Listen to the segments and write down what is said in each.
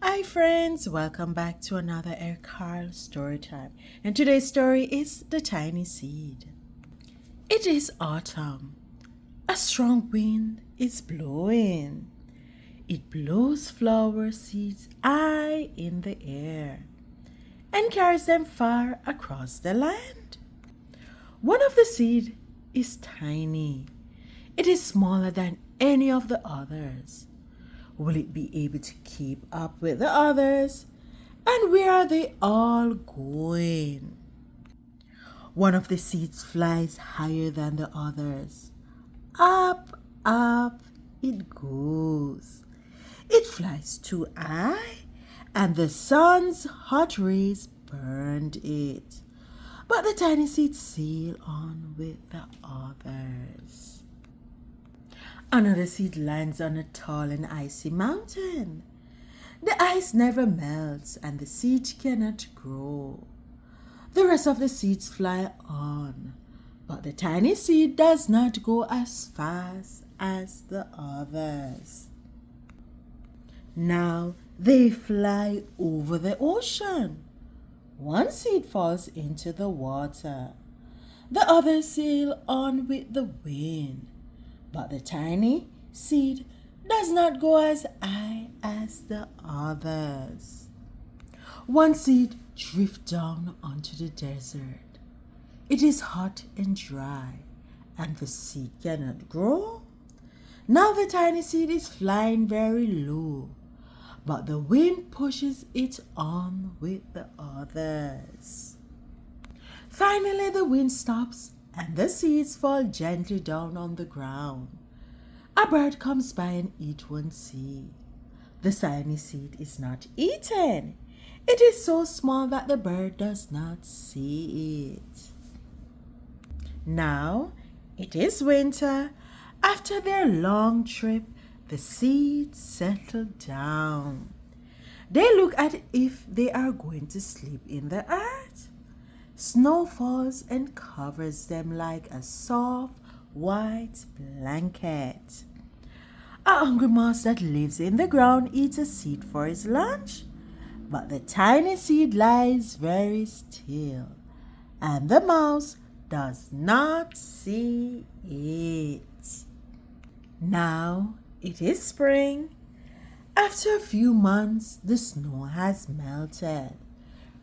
Hi friends, welcome back to another Carle Storytime. And today's story is The Tiny Seed. It is autumn. A strong wind is blowing. It blows flower seeds high in the air and carries them far across the land. One of the seeds is tiny. It is smaller than any of the others. Will it be able to keep up with the others? And where are they all going? One of the seeds flies higher than the others. Up, up it goes. It flies too high, and the sun's hot rays burned it. But the tiny seeds sail on with the others. Another seed lands on a tall and icy mountain. The ice never melts and the seed cannot grow. The rest of the seeds fly on, but the tiny seed does not go as fast as the others. Now they fly over the ocean. One seed falls into the water. The others sail on with the wind. But the tiny seed does not go as high as the others. One seed drifts down onto the desert. It is hot and dry, and the seed cannot grow. Now the tiny seed is flying very low, but the wind pushes it on with the others. Finally, the wind stops and the seeds fall gently down on the ground. A bird comes by and eats one seed. The tiny seed is not eaten. It is so small that the bird does not see it. Now it is winter. After their long trip, the seeds settle down. They look as if they are going to sleep in the earth. Snow falls and covers them like a soft white blanket. A hungry mouse that lives in the ground eats a seed for his lunch, but the tiny seed lies very still, and the mouse does not see it. Now it is spring. After a few months, the snow has melted.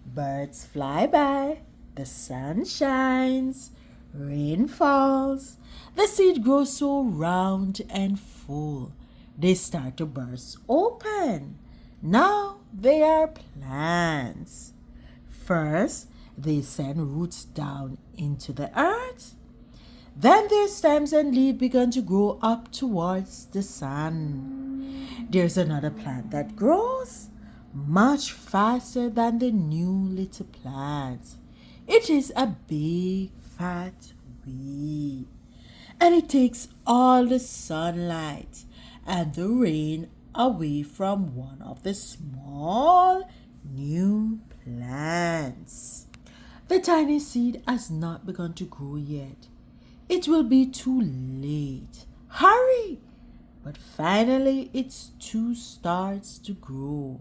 Birds fly by. The sun shines, rain falls, the seed grows so round and full, they start to burst open. Now they are plants. First, they send roots down into the earth. Then their stems and leaves begin to grow up towards the sun. There's another plant that grows much faster than the new little plants. It is a big fat weed, and it takes all the sunlight and the rain away from one of the small new plants. The tiny seed has not begun to grow yet. It will be too late. Hurry! But finally it too starts to grow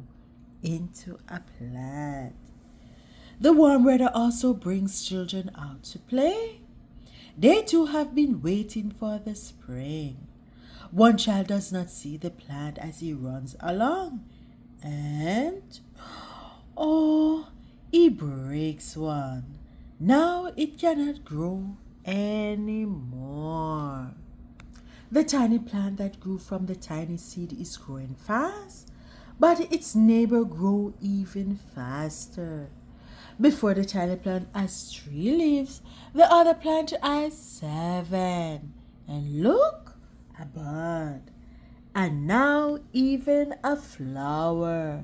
into a plant. The warm weather also brings children out to play. They too have been waiting for the spring. One child does not see the plant as he runs along, and oh, he breaks one. Now it cannot grow anymore. The tiny plant that grew from the tiny seed is growing fast, but its neighbor grows even faster. Before the tiny plant has 3 leaves, the other plant has 7. And look, a bud. And now even a flower.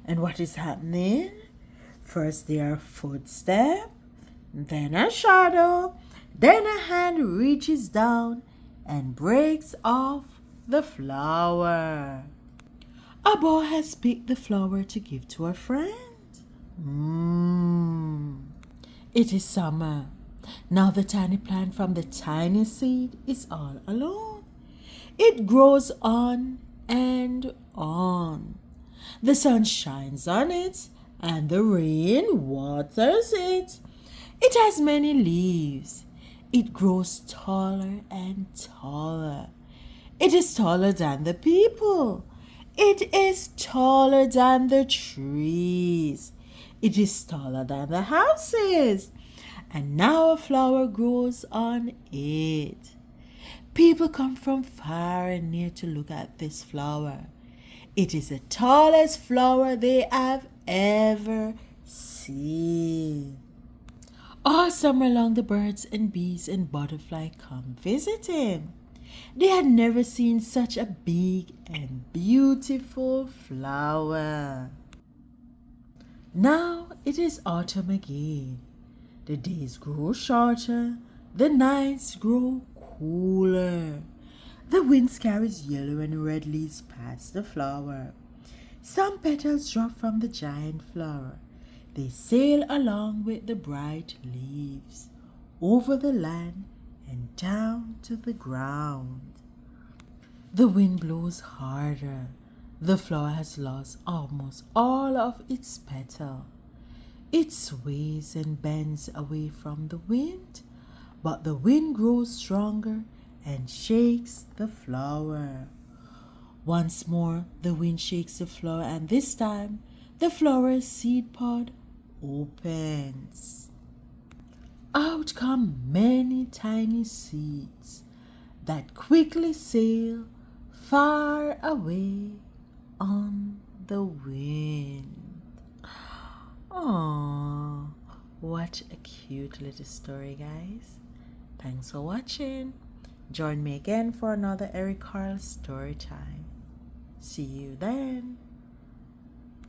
And what is happening? First there are footsteps, then a shadow, then a hand reaches down and breaks off the flower. A boy has picked the flower to give to a friend. It is summer. Now the tiny plant from the tiny seed is all alone. It grows on and on. The sun shines on it, and the rain waters it. It has many leaves. It grows taller and taller. It is taller than the people. It is taller than the trees. It is taller than the houses. And now a flower grows on it. People come from far and near to look at this flower. It is the tallest flower they have ever seen. All summer long the birds and bees and butterflies come visit him. They had never seen such a big and beautiful flower. Now it is autumn again. The days grow shorter, the nights grow cooler. The wind carries yellow and red leaves past the flower. Some petals drop from the giant flower. They sail along with the bright leaves, over the land and down to the ground. The wind blows harder. The flower has lost almost all of its petal. It sways and bends away from the wind, but the wind grows stronger and shakes the flower. Once more, the wind shakes the flower, and this time, the flower's seed pod opens. Out come many tiny seeds that quickly sail far away on the wind. Aww, what a cute little story, guys. Thanks for watching. Join me again for another Carle story time. See you then.